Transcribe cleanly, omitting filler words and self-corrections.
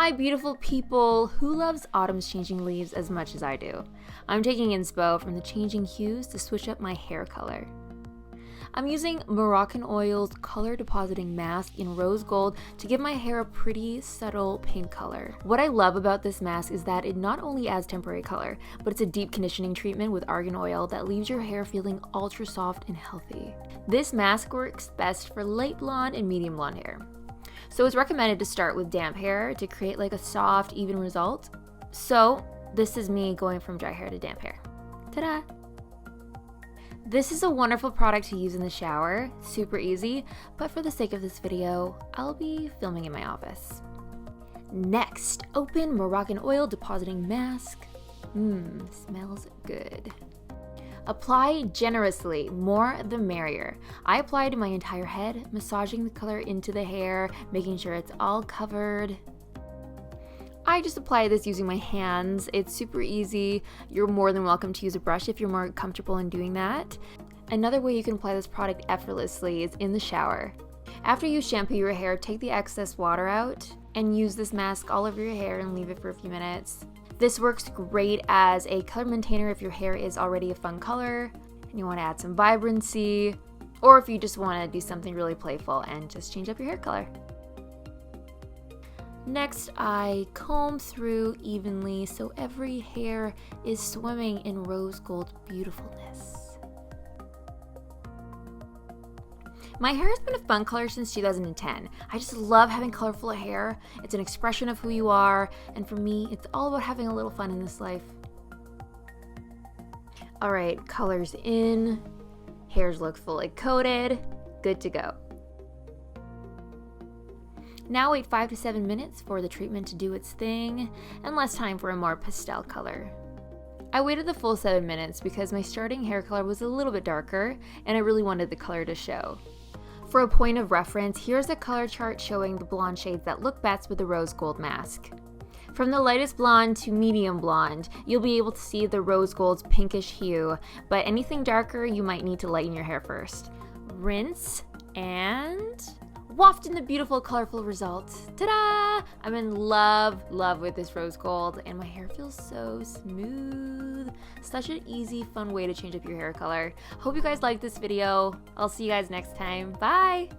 Hi beautiful people, who loves autumn's changing leaves as much as I do? I'm taking inspo from the changing hues to switch up my hair color. I'm using Morrocan Oil's color depositing mask in rose gold to give my hair a pretty subtle pink color. What I love about this mask is that it not only adds temporary color, but it's a deep conditioning treatment with argan oil that leaves your hair feeling ultra soft and healthy. This mask works best for light blonde and medium blonde hair. So it's recommended to start with damp hair to create like a soft, even result. So this is me going from dry hair to damp hair. Ta-da! This is a wonderful product to use in the shower, super easy, but for the sake of this video, I'll be filming in my office. Next, open Morrocan Oil Depositing Mask. Smells good. Apply generously, more the merrier. I applied to my entire head, massaging the color into the hair, making sure it's all covered. I just apply this using my hands. It's super easy. You're more than welcome to use a brush if you're more comfortable in doing that. Another way you can apply this product effortlessly is in the shower. After you shampoo your hair, take the excess water out and use this mask all over your hair and leave it for a few minutes. This works great as a color maintainer if your hair is already a fun color and you want to add some vibrancy, or if you just want to do something really playful and just change up your hair color. Next, I comb through evenly so every hair is swimming in rose gold beautifulness. My hair has been a fun color since 2010. I just love having colorful hair. It's an expression of who you are, and for me, it's all about having a little fun in this life. All right, colors in, hairs look fully coated, good to go. Now wait 5 to 7 minutes for the treatment to do its thing, and less time for a more pastel color. I waited the full 7 minutes because my starting hair color was a little bit darker, and I really wanted the color to show. For a point of reference, here's a color chart showing the blonde shades that look best with the rose gold mask. From the lightest blonde to medium blonde, you'll be able to see the rose gold's pinkish hue, but anything darker, you might need to lighten your hair first. Rinse, and waft in the beautiful, colorful result. Ta-da! I'm in love with this rose gold, and my hair feels so smooth. Such an easy, fun way to change up your hair color. Hope you guys liked this video. I'll see you guys next time. Bye!